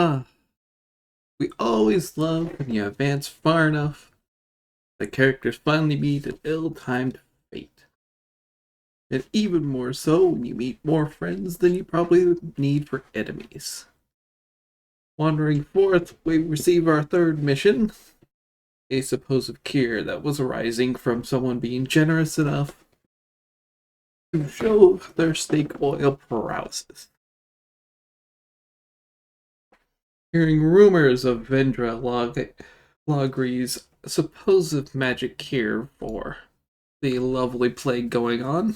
Ah, we always love when you advance far enough, the characters finally meet an ill-timed fate. And even more so when you meet more friends than you probably need for enemies. Wandering forth, we receive our third mission, a supposed cure that was arising from someone being generous enough to show their snake oil paralysis. Hearing rumors of Vendra Logri's supposed magic cure for the lovely plague going on,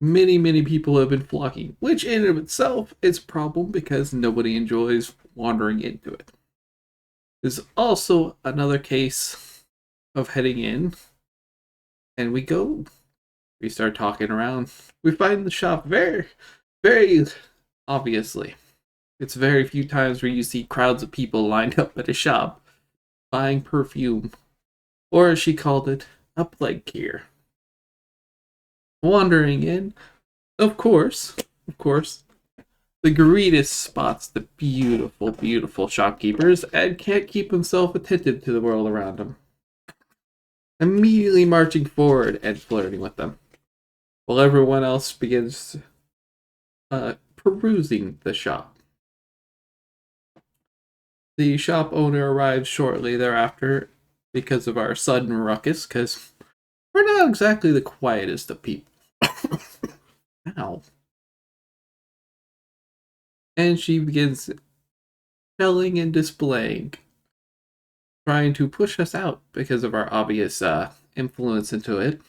many people have been flocking, which in and of itself is a problem because nobody enjoys wandering into it. There's also another case of heading in, and we start talking around. We find the shop very obviously. It's very few times where you see crowds of people lined up at a shop buying perfume, or as she called it, a plague cure. Wandering in, of course, the greatest spots the beautiful shopkeepers and can't keep himself attentive to the world around him, immediately marching forward and flirting with them, while everyone else begins perusing the shop. The shop owner arrives shortly thereafter because of our sudden ruckus, because we're not exactly the quietest of people. Ow. And she begins selling and displaying, trying to push us out because of our obvious influence into it.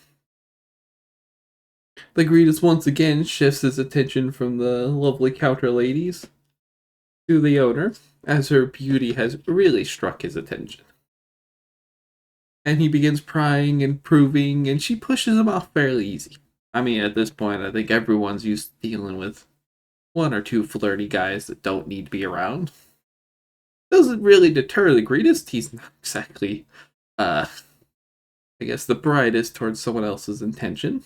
The Greetus once again shifts his attention from the lovely counter ladies to the owner, as her beauty has really struck his attention. And he begins prying and proving, and she pushes him off fairly easy. I mean, at this point, I think everyone's used to dealing with one or two flirty guys that don't need to be around. Doesn't really deter the Greetus. He's not exactly, I guess, the brightest towards someone else's intention.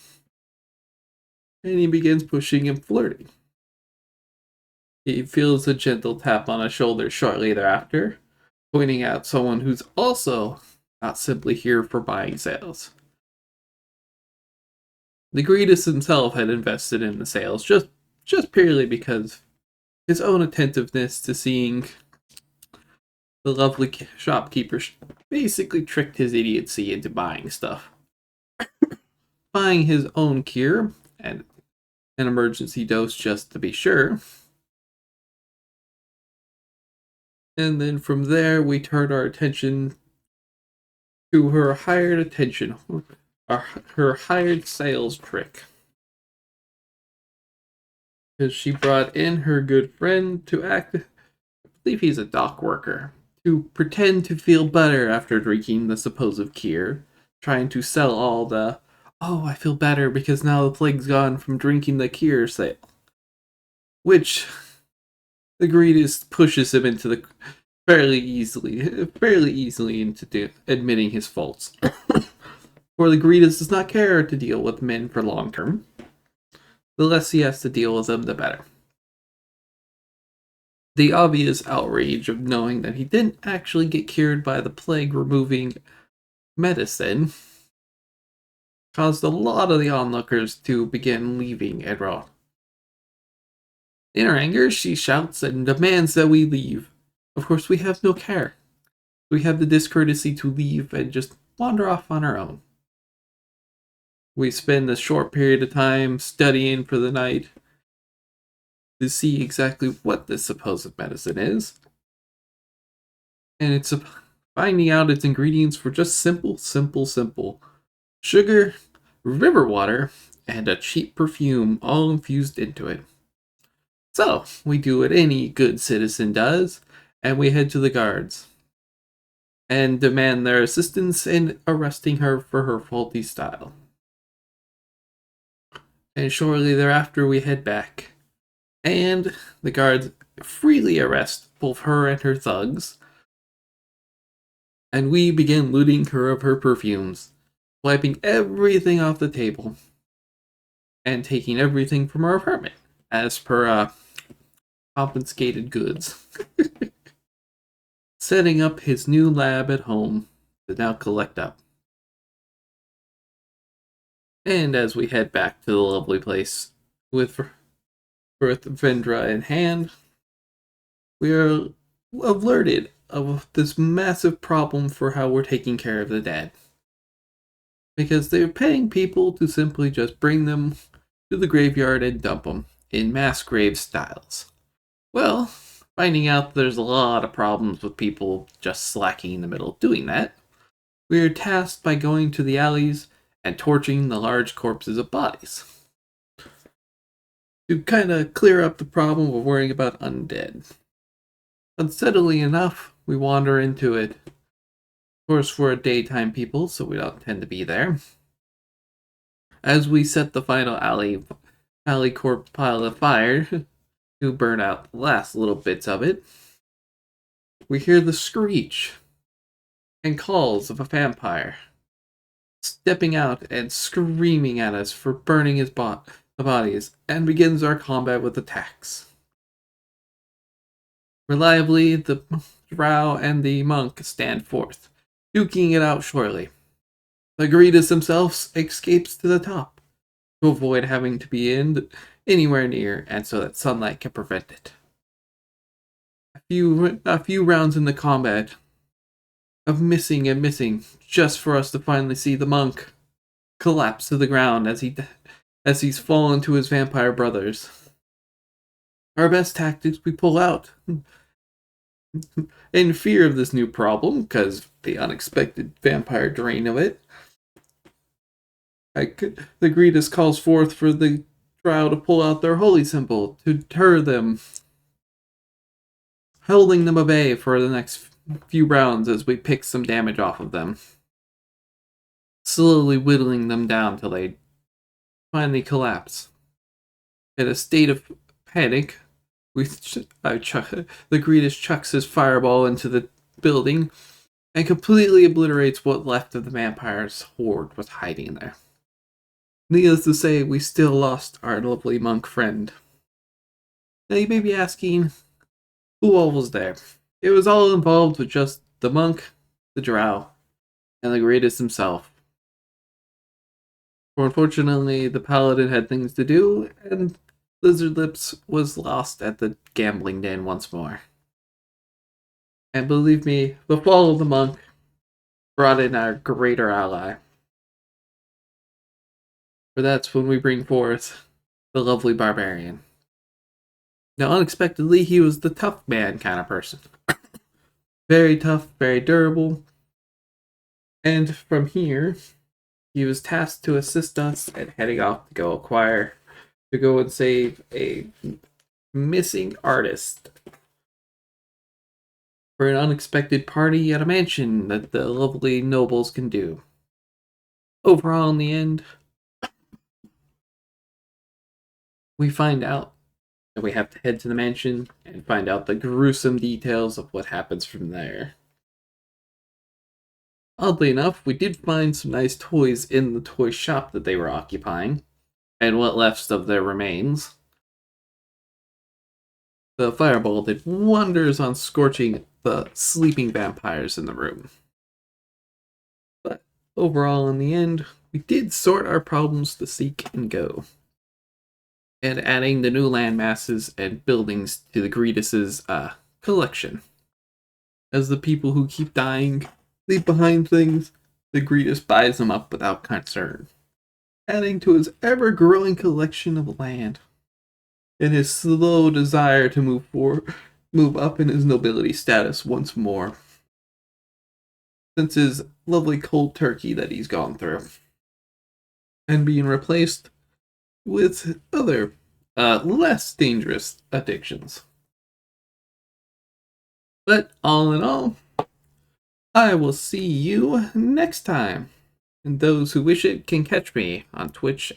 And he begins pushing and flirting. He feels a gentle tap on his shoulder shortly thereafter, pointing out someone who's also not simply here for buying sales. The Greetus himself had invested in the sales just purely because his own attentiveness to seeing the lovely shopkeeper basically tricked his idiocy into buying stuff. Buying his own cure and an emergency dose just to be sure. And then from there, we turn our attention to her her hired sales trick. Because she brought in her good friend to act, I believe he's a dock worker, to pretend to feel better after drinking the supposed cure, trying to sell all the, oh, I feel better because now the plague's gone from drinking the cure sale. Which the greatest pushes him into the fairly easily into admitting his faults. For the Greetus does not care to deal with men for long term. The less he has to deal with them, the better. The obvious outrage of knowing that he didn't actually get cured by the plague removing medicine caused a lot of the onlookers to begin leaving Edra. In her anger, she shouts and demands that we leave. Of course, we have no care. We have the discourtesy to leave and just wander off on our own. We spend a short period of time studying for the night to see exactly what this supposed medicine is. And it's finding out its ingredients for just simple sugar, river water, and a cheap perfume all infused into it. So, we do what any good citizen does, and we head to the guards and demand their assistance in arresting her for her faulty style. And shortly thereafter, we head back, and the guards freely arrest both her and her thugs, and we begin looting her of her perfumes, wiping everything off the table, and taking everything from her apartment, as per confiscated goods. Setting up his new lab at home to now collect up. And as we head back to the lovely place with Vendra in hand, we are alerted of this massive problem for how we're taking care of the dead. Because they're paying people to simply just bring them to the graveyard and dump them in mass grave styles. Well, finding out there's a lot of problems with people just slacking in the middle of doing that, we are tasked by going to the alleys and torching the large corpses of bodies. To kind of clear up the problem of worrying about undead. Unsteadily enough, we wander into it. Of course, we're daytime people, so we don't tend to be there. As we set the final alley corpse pile of fire to burn out the last little bits of it, we hear the screech and calls of a vampire stepping out and screaming at us for burning the bodies, and begins our combat with attacks. Reliably, the drow and the monk stand forth, duking it out shortly. The Greetus himself escapes to the top, to avoid having to be anywhere near, and so that sunlight can prevent it. A few rounds in the combat of missing and missing, just for us to finally see the monk collapse to the ground as he's fallen to his vampire brothers. Our best tactics we pull out. In fear of this new problem, because the unexpected vampire drain of it, the Greetus calls forth for the drow to pull out their holy symbol to deter them, holding them at bay for the next few rounds as we pick some damage off of them, slowly whittling them down till they finally collapse. In a state of panic, the Greetus chucks his fireball into the building and completely obliterates what left of the vampire's horde was hiding there. Needless to say, we still lost our lovely monk friend. Now you may be asking, who all was there? It was all involved with just the monk, the drow, and the Greetus himself. For unfortunately, the paladin had things to do, and Lizard Lips was lost at the gambling den once more. And believe me, the fall of the monk brought in our greater ally. For that's when we bring forth the lovely barbarian. Now, unexpectedly, he was the tough man kind of person. Very tough, very durable. And from here, he was tasked to assist us in heading off to go and save a missing artist for an unexpected party at a mansion that the lovely nobles can do. Overall, in the end, we find out that we have to head to the mansion and find out the gruesome details of what happens from there. Oddly enough, we did find some nice toys in the toy shop that they were occupying, and what left of their remains. The fireball did wonders on scorching the sleeping vampires in the room. But overall, in the end, we did sort our problems to seek and go. And adding the new land masses and buildings to the Greetus' collection. As the people who keep dying leave behind things, the Greetus buys them up without concern, adding to his ever-growing collection of land, and his slow desire to move up in his nobility status once more, since his lovely cold turkey that he's gone through, and being replaced with other, less dangerous addictions. But all in all, I will see you next time. And those who wish it can catch me on Twitch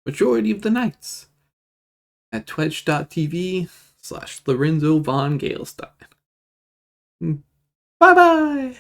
majority of the nights at twitch.tv/Lorenzo von Galestein. Bye bye!